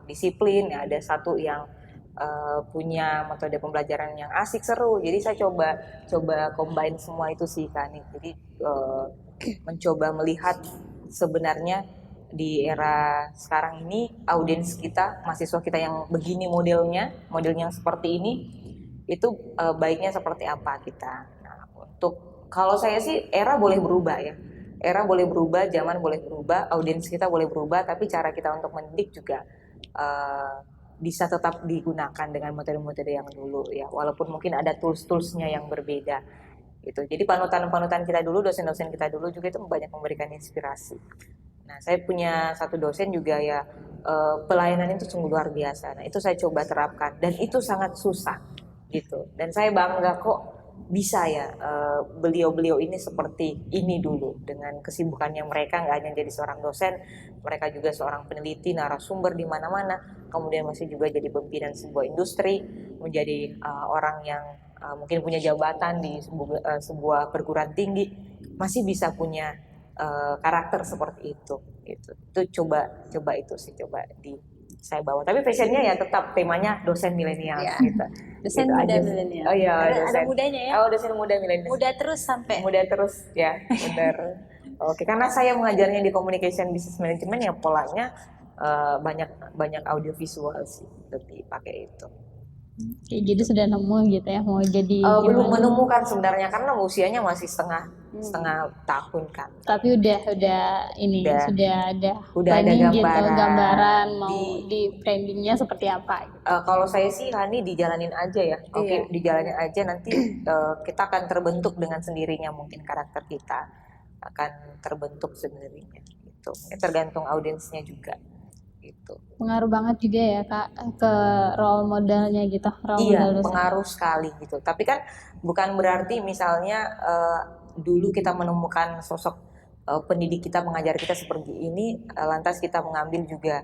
[SPEAKER 1] disiplin, ya ada satu yang punya metode pembelajaran yang asik seru. Jadi saya coba combine semua itu sih Kak Nik. Jadi mencoba melihat sebenarnya di era sekarang ini audiens kita, mahasiswa kita yang begini modelnya seperti ini itu baiknya seperti apa kita. Nah, untuk kalau saya sih era boleh berubah ya. Era boleh berubah, zaman boleh berubah, audiens kita boleh berubah, tapi cara kita untuk mendidik juga bisa tetap digunakan dengan metode-metode yang dulu ya. Walaupun mungkin ada tools-toolsnya yang berbeda. Gitu. Jadi panutan-panutan kita dulu, dosen-dosen kita dulu juga itu banyak memberikan inspirasi. Nah, saya punya satu dosen juga ya pelayanan itu sungguh luar biasa. Nah, itu saya coba terapkan dan itu sangat susah gitu. Dan saya bangga kok bisa ya beliau-beliau ini seperti ini dulu dengan kesibukannya mereka, nggak hanya jadi seorang dosen, mereka juga seorang peneliti, narasumber di mana-mana, kemudian masih juga jadi pimpinan sebuah industri, menjadi orang yang mungkin punya jabatan di sebuah perguruan tinggi, masih bisa punya karakter seperti itu gitu. Itu coba itu sih saya bawa, tapi fashionnya ya tetap temanya dosen milenial
[SPEAKER 2] Ya.
[SPEAKER 1] gitu.
[SPEAKER 2] Dosen
[SPEAKER 1] Gitu
[SPEAKER 2] muda
[SPEAKER 1] aja.
[SPEAKER 2] milenial.
[SPEAKER 1] Oh iya,
[SPEAKER 2] Ada
[SPEAKER 1] dosen.
[SPEAKER 2] mudanya ya.
[SPEAKER 1] Oh, dosen muda milenial.
[SPEAKER 2] Muda terus sampai.
[SPEAKER 1] Muda terus ya, benar. Oke, karena saya mengajarnya di communication business management ya polanya banyak audiovisual sih, lebih pakai itu.
[SPEAKER 3] Oke, jadi sudah nemu gitu ya mau jadi
[SPEAKER 1] Belum
[SPEAKER 3] gimana?
[SPEAKER 1] menemukan sebenarnya karena usianya masih setengah tahun kan.
[SPEAKER 3] Tapi udah ini sudah ada
[SPEAKER 1] Udah ada
[SPEAKER 3] planning gitu,
[SPEAKER 1] gambaran.
[SPEAKER 3] gambaran mau di brandingnya seperti apa gitu.
[SPEAKER 1] Kalau saya sih Hani dijalanin aja ya. Oke,
[SPEAKER 2] Iya.
[SPEAKER 1] dijalanin aja nanti kita akan terbentuk dengan sendirinya, mungkin karakter kita akan terbentuk sendirinya gitu. Ya, tergantung audiensnya juga gitu.
[SPEAKER 3] Pengaruh banget juga ya Kak ke role modelnya gitu, role
[SPEAKER 1] Iya,
[SPEAKER 3] model dosen.
[SPEAKER 1] pengaruh sekali gitu. Tapi kan bukan berarti misalnya dulu kita menemukan sosok pendidik kita, mengajar kita seperti ini, lantas kita mengambil juga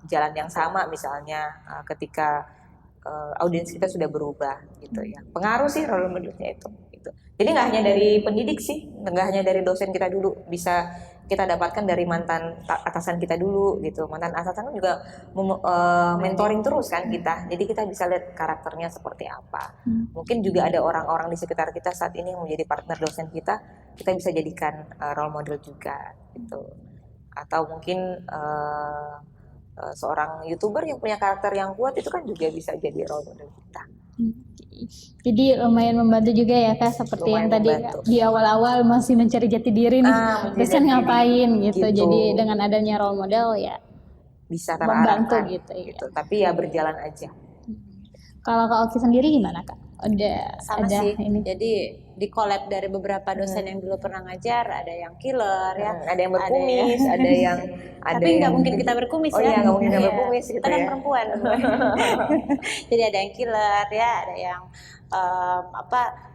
[SPEAKER 1] jalan yang sama misalnya ketika audiens kita sudah berubah gitu ya. Pengaruh sih role modelnya itu. Gitu. Jadi nggak hanya dari pendidik sih, nggak hanya dari dosen kita dulu, bisa kita dapatkan dari mantan atasan kita dulu gitu. Mantan atasan juga mentoring terus kan kita. Jadi kita bisa lihat karakternya seperti apa. Mungkin juga ada orang-orang di sekitar kita saat ini yang menjadi partner dosen kita bisa jadikan role model juga gitu. Atau mungkin seorang YouTuber yang punya karakter yang kuat itu kan juga bisa jadi role model kita.
[SPEAKER 3] Jadi lumayan membantu juga ya Kak, seperti
[SPEAKER 1] Lumayan
[SPEAKER 3] yang tadi
[SPEAKER 1] membantu.
[SPEAKER 3] di awal-awal masih mencari jati diri nih,
[SPEAKER 1] mencari
[SPEAKER 3] dosen
[SPEAKER 1] jati
[SPEAKER 3] ngapain
[SPEAKER 1] diri,
[SPEAKER 3] gitu.
[SPEAKER 1] gitu.
[SPEAKER 3] Jadi dengan adanya role model ya
[SPEAKER 1] Bisa
[SPEAKER 3] membantu
[SPEAKER 1] terarahkan
[SPEAKER 3] gitu, ya.
[SPEAKER 1] gitu. Tapi ya berjalan aja.
[SPEAKER 3] Kalau Kak Oki sendiri gimana Kak?
[SPEAKER 2] Sama
[SPEAKER 3] ada
[SPEAKER 2] sih.
[SPEAKER 3] ini.
[SPEAKER 2] Jadi di collab dari beberapa dosen yang dulu pernah ngajar, ada yang killer ya,
[SPEAKER 1] Ada yang berkumis, ada yang
[SPEAKER 2] tapi nggak mungkin kita berkumis
[SPEAKER 1] Oh
[SPEAKER 2] ya.
[SPEAKER 1] iya, nggak mungkin kita
[SPEAKER 2] Iya,
[SPEAKER 1] berkumis gitu
[SPEAKER 2] kita kan
[SPEAKER 1] ya.
[SPEAKER 2] perempuan. Jadi ada yang killer ya, ada yang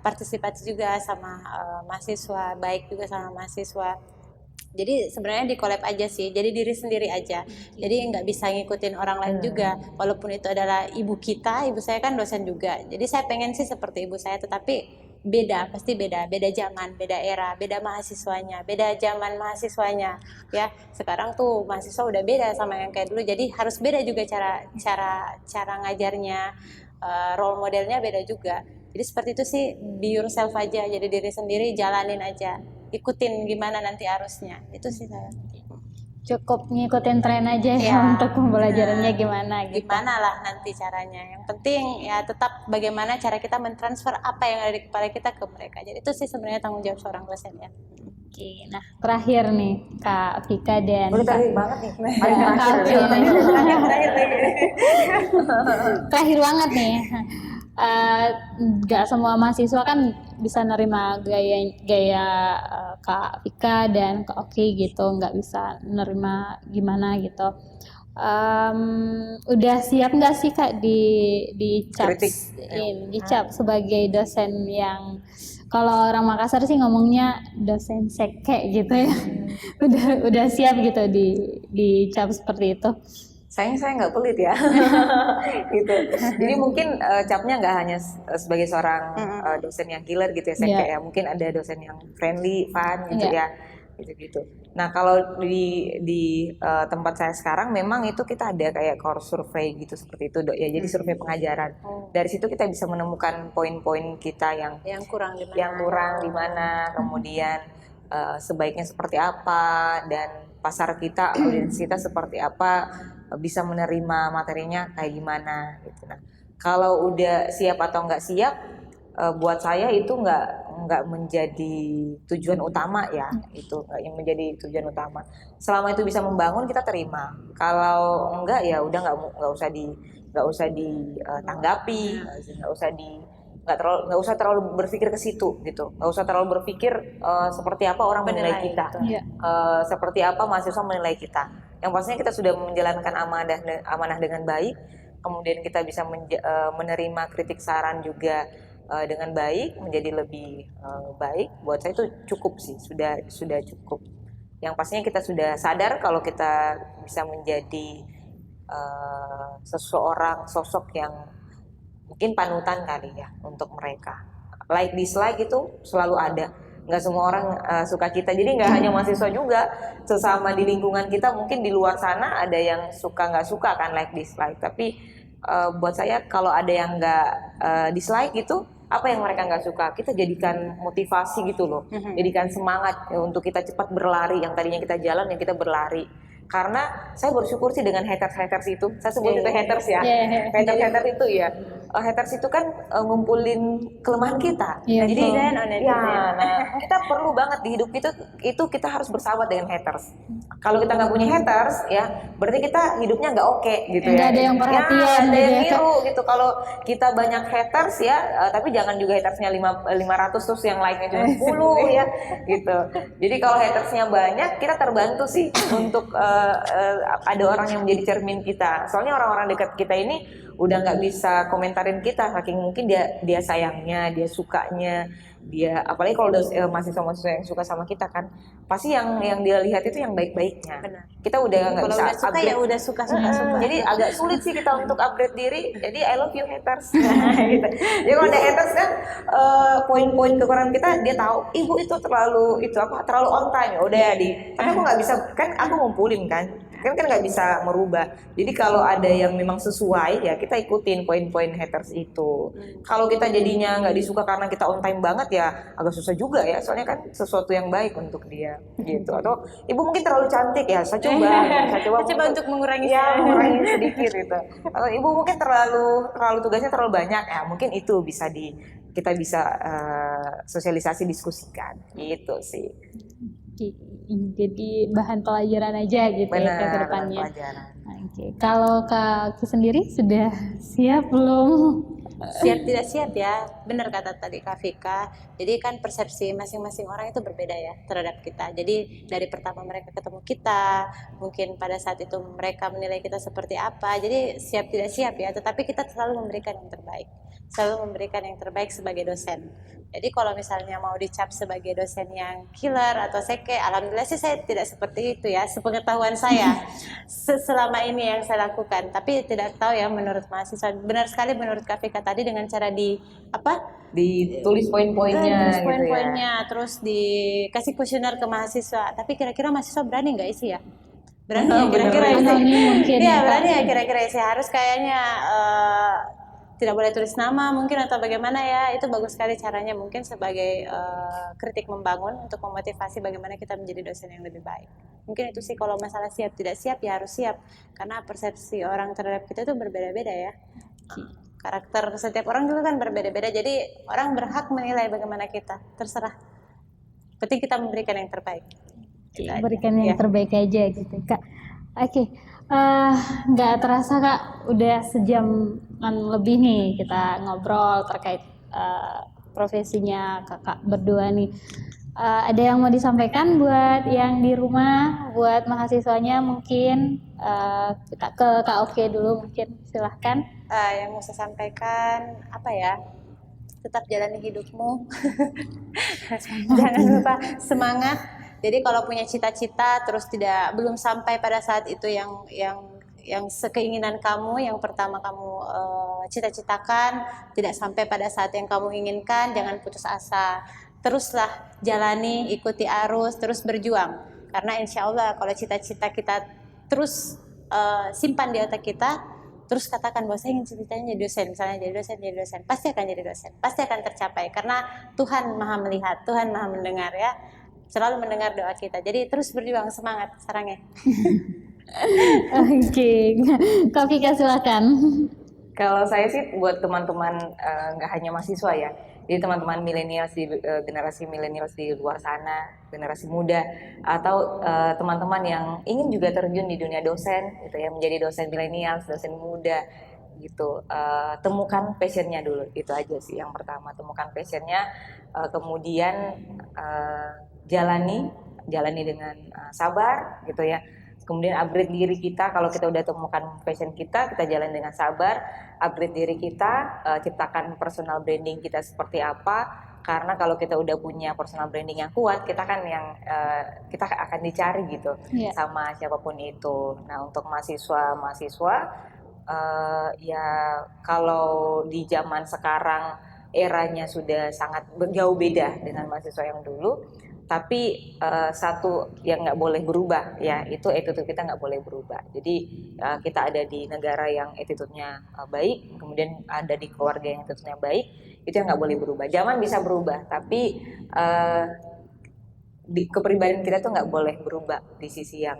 [SPEAKER 2] partisipatif juga sama mahasiswa, baik juga sama mahasiswa. Jadi sebenarnya di collab aja sih, jadi diri sendiri aja. Jadi nggak bisa ngikutin orang lain juga, walaupun itu adalah ibu kita, ibu saya kan dosen juga. Jadi saya pengen sih seperti ibu saya, tetapi beda, pasti beda zaman, beda era, beda mahasiswanya, beda zaman mahasiswanya. Ya, sekarang tuh mahasiswa udah beda sama yang kayak dulu. Jadi harus beda juga cara ngajarnya, role modelnya beda juga. Jadi seperti itu sih, be yourself aja, jadi diri sendiri, jalanin aja, ikutin gimana nanti arusnya, itu sih saya.
[SPEAKER 3] Cukup ngikutin tren aja ya,
[SPEAKER 2] Ya,
[SPEAKER 3] untuk pembelajarannya gimana gitu.
[SPEAKER 2] Gimana lah nanti caranya, yang penting ya tetap bagaimana cara kita mentransfer apa yang ada di kepala kita ke mereka. Jadi itu sih sebenarnya tanggung jawab seorang dosen ya.
[SPEAKER 3] Oke, nah terakhir nih Kak Vika dan
[SPEAKER 1] Udah
[SPEAKER 3] Kak,
[SPEAKER 1] terakhir banget nih.
[SPEAKER 3] terakhir banget nih. Nggak semua mahasiswa kan bisa nerima gaya Kak Vika dan Kak Oki gitu, nggak bisa nerima gimana gitu. Udah siap nggak sih Kak dicap
[SPEAKER 1] Kritik.
[SPEAKER 3] dicap sebagai dosen yang, kalau orang Makassar sih ngomongnya dosen seke gitu ya. udah siap gitu dicap seperti itu.
[SPEAKER 1] Sayang saya nggak pelit ya. Gitu. Jadi mungkin capnya nggak hanya sebagai seorang dosen yang killer gitu ya, saya
[SPEAKER 3] Iya.
[SPEAKER 1] kayak mungkin ada dosen yang friendly, fun gitu
[SPEAKER 3] Iya.
[SPEAKER 1] ya, gitu-gitu. Nah kalau di tempat saya sekarang memang itu kita ada kayak core survei gitu seperti itu Dok ya. Jadi survei pengajaran. Dari situ kita bisa menemukan poin-poin kita yang
[SPEAKER 2] kurang di mana.
[SPEAKER 1] yang kurang di mana, kemudian sebaiknya seperti apa, dan pasar kita, audiens kita seperti apa, bisa menerima materinya kayak gimana gitu. Nah, kalau udah siap atau nggak siap, buat saya itu nggak menjadi tujuan utama ya, itu nggak yang menjadi tujuan utama. Selama itu bisa membangun, kita terima. Kalau enggak ya udah nggak usah ditanggapi, nggak usah terlalu berpikir ke situ gitu, nggak usah terlalu berpikir seperti apa orang menilai kita,
[SPEAKER 3] Iya.
[SPEAKER 1] seperti apa mahasiswa menilai kita. Yang pastinya kita sudah menjalankan amanah dengan baik, kemudian kita bisa menerima kritik saran juga dengan baik, menjadi lebih baik. Buat saya itu cukup sih, sudah cukup. Yang pastinya kita sudah sadar kalau kita bisa menjadi seseorang sosok yang mungkin panutan kali ya untuk mereka. Like dislike itu selalu ada. Nggak semua orang suka kita. Jadi nggak hanya mahasiswa juga, sesama di lingkungan kita mungkin di luar sana ada yang suka nggak suka kan, like dislike. Tapi buat saya kalau ada yang nggak dislike gitu, apa yang mereka nggak suka, kita jadikan motivasi gitu loh, jadikan semangat ya, untuk kita cepat berlari. Yang tadinya kita jalan, yang kita berlari. Karena saya bersyukur sih dengan haters itu, saya sebut itu haters ya, haters itu ya, haters itu kan ngumpulin kelemahan kita.
[SPEAKER 3] Iya,
[SPEAKER 1] Jadi
[SPEAKER 3] betul.
[SPEAKER 1] ya, nah, kita perlu banget di hidup itu kita harus bersahabat dengan haters. Kalau kita nggak punya haters ya, berarti kita hidupnya nggak oke gitu ya.
[SPEAKER 3] Nggak ada yang perhatian
[SPEAKER 1] Ya, ada yang
[SPEAKER 3] gitu ya,
[SPEAKER 1] niru gitu. Kalau kita banyak haters ya, tapi jangan juga hatersnya 500 terus yang like-nya cuma 10 ya gitu. Jadi kalau hatersnya banyak, kita terbantu sih untuk ada orang yang menjadi cermin kita. Soalnya orang-orang dekat kita ini udah nggak bisa komentarin kita, saking mungkin dia sayangnya, dia sukanya, dia apalagi kalau mahasiswa-mahasiswa yang suka sama kita kan, pasti yang dia lihat itu yang baik-baiknya.
[SPEAKER 2] Benar.
[SPEAKER 1] Kita udah nggak
[SPEAKER 2] Kalau
[SPEAKER 1] bisa
[SPEAKER 2] udah suka
[SPEAKER 1] upgrade.
[SPEAKER 2] ya udah suka.
[SPEAKER 1] Jadi agak sulit sih kita untuk upgrade diri. Jadi I love you haters. Gitu. Jadi kalau ada haters kan poin-poin kekurangan kita dia tahu. Ibu itu terlalu on time. Ya udah ya tapi aku nggak bisa kan, aku ngumpulin kan nggak bisa merubah. Jadi kalau ada yang memang sesuai ya kita ikutin poin-poin haters itu. Kalau kita jadinya nggak disuka karena kita on time banget ya agak susah juga ya. Soalnya kan sesuatu yang baik untuk dia gitu. Atau ibu mungkin terlalu cantik ya, saya coba
[SPEAKER 2] untuk mengurangi
[SPEAKER 1] mengurangi sedikit gitu. Atau ibu mungkin terlalu tugasnya terlalu banyak ya, mungkin itu kita bisa sosialisasi, diskusikan gitu sih.
[SPEAKER 3] Jadi bahan pelajaran aja gitu ya ke depannya.
[SPEAKER 1] Pelajaran.
[SPEAKER 3] Oke. Kalau Kak Ki sendiri sudah siap belum?
[SPEAKER 2] siap tidak siap ya, benar kata tadi Kak Vika. Jadi kan persepsi masing-masing orang itu berbeda ya terhadap kita. Jadi dari pertama mereka ketemu kita, mungkin pada saat itu mereka menilai kita seperti apa. Jadi siap tidak siap ya, tetapi kita selalu memberikan yang terbaik. Selalu memberikan yang terbaik sebagai dosen. Jadi kalau misalnya mau dicap sebagai dosen yang killer atau seke, alhamdulillah sih saya tidak seperti itu ya, sepengetahuan saya selama ini yang saya lakukan. Tapi tidak tahu ya menurut mahasiswa. Benar sekali menurut Kak Vika tadi dengan cara
[SPEAKER 1] Ditulis poin-poinnya
[SPEAKER 2] tulis
[SPEAKER 1] gitu ya.
[SPEAKER 2] poin-poinnya, terus dikasih kuesioner ke mahasiswa. Tapi kira-kira mahasiswa berani nggak isi ya? Berani ya kira-kira isi.
[SPEAKER 3] Anonim mungkin
[SPEAKER 2] Iya
[SPEAKER 3] ya, Kak.
[SPEAKER 2] berani ya kira-kira isi. Harus kayaknya tidak boleh tulis nama mungkin atau bagaimana ya. Itu bagus sekali caranya mungkin sebagai kritik membangun untuk memotivasi bagaimana kita menjadi dosen yang lebih baik. Mungkin itu sih kalau masalah siap tidak siap ya harus siap. Karena persepsi orang terhadap kita itu berbeda-beda ya. Karakter setiap orang juga kan berbeda-beda. Jadi orang berhak menilai bagaimana kita. Terserah. Penting kita memberikan yang terbaik. Gitu aja.
[SPEAKER 3] Berikan yang
[SPEAKER 2] Ya.
[SPEAKER 3] terbaik aja gitu Kak. Oke, nggak terasa Kak, udah sejaman lebih nih kita ngobrol terkait profesinya Kakak berdua nih. Ada yang mau disampaikan buat yang di rumah, buat mahasiswanya mungkin? Kita ke Kak Oke dulu mungkin, silahkan.
[SPEAKER 2] Yang mau saya sampaikan apa ya? Tetap jalani hidupmu. Jangan lupa semangat. Jadi kalau punya cita-cita terus belum sampai pada saat itu yang sekeinginan kamu, yang pertama kamu cita-citakan, tidak sampai pada saat yang kamu inginkan, jangan putus asa. Teruslah jalani, ikuti arus, terus berjuang. Karena insya Allah kalau cita-cita kita terus simpan di otak kita, terus katakan bahwa saya ingin ceritanya jadi dosen, misalnya jadi dosen, pasti akan jadi dosen, pasti akan tercapai. Karena Tuhan Maha melihat, Tuhan Maha mendengar ya. Selalu mendengar doa kita. Jadi terus berjuang, semangat sarangnya.
[SPEAKER 3] Oke, Kak Vika silakan.
[SPEAKER 1] Kalau saya sih buat teman-teman nggak hanya mahasiswa ya, jadi teman-teman milenial generasi milenial di luar sana, generasi muda, atau teman-teman yang ingin juga terjun di dunia dosen, gitu ya, menjadi dosen milenial, dosen muda, gitu. Temukan passionnya dulu, itu aja sih yang pertama. Temukan passionnya, kemudian jalani dengan sabar, gitu ya. Kemudian upgrade diri kita, kalau kita udah temukan passion kita jalan dengan sabar, upgrade diri kita, ciptakan personal branding kita seperti apa, karena kalau kita udah punya personal branding yang kuat, kita kan kita akan dicari gitu, sama siapapun itu. Nah untuk mahasiswa, ya kalau di zaman sekarang eranya sudah sangat jauh beda dengan mahasiswa yang dulu. Tapi satu yang nggak boleh berubah ya, itu attitude kita nggak boleh berubah. Jadi kita ada di negara yang attitude-nya baik, kemudian ada di keluarga yang attitude-nya baik, itu yang nggak boleh berubah. Zaman bisa berubah, tapi kepribadian kita tuh nggak boleh berubah di sisi yang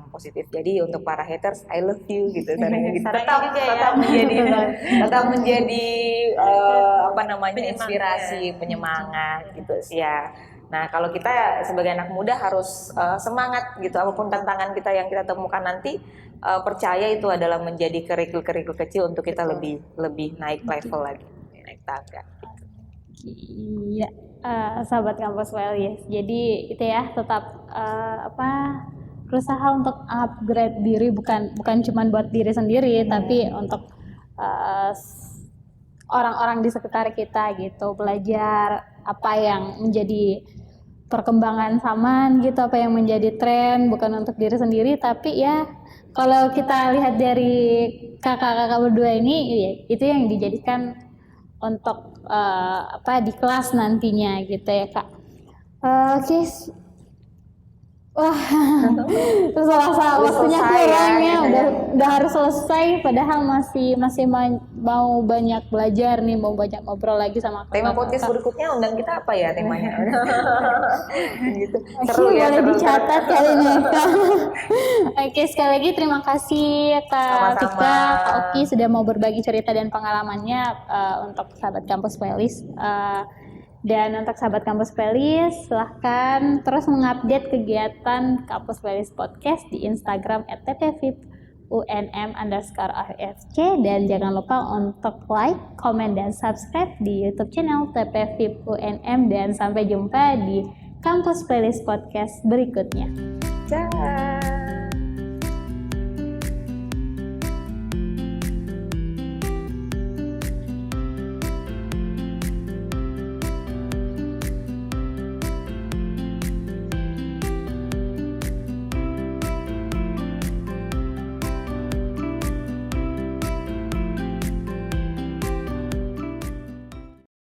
[SPEAKER 1] positif. Jadi untuk para haters, I love you gitu. Tetap menjadi inspirasi, penyemangat gitu sih ya. Nah kalau kita sebagai anak muda harus semangat gitu, apapun tantangan kita yang kita temukan nanti, percaya itu adalah menjadi kerikil-kerikil kecil untuk kita lebih naik level lagi, naik tangga.
[SPEAKER 3] Iya, sahabat kampus Wellness. Jadi itu ya, tetap berusaha untuk upgrade diri, bukan cuma buat diri sendiri, tapi untuk orang-orang di sekitar kita gitu, belajar apa yang menjadi perkembangan zaman gitu, apa yang menjadi tren, bukan untuk diri sendiri, tapi ya kalau kita lihat dari kakak-kakak berdua ini, ya, itu yang dijadikan untuk di kelas nantinya gitu ya Kak. Oke. Wah, selasa waktunya kurang ya, udah harus selesai, padahal masih mau banyak belajar nih, mau banyak ngobrol lagi sama kakak.
[SPEAKER 1] Tema podcast berikutnya undang kita apa ya temanya? Gitu.
[SPEAKER 3] Seru ya, boleh dicatat kali ini Kak. Oke, sekali lagi terima kasih Kak Vika, Kak Oki sudah mau berbagi cerita dan pengalamannya untuk sahabat kampus Wellness. Dan untuk sahabat Kampus Wellness, silahkan terus mengupdate kegiatan Kampus Wellness Podcast di Instagram @ttvip @tpvip_UNM_AFC, dan jangan lupa untuk like, komen, dan subscribe di YouTube channel TPVIP UNM, dan sampai jumpa di Kampus Playlist Podcast berikutnya.
[SPEAKER 1] Dah.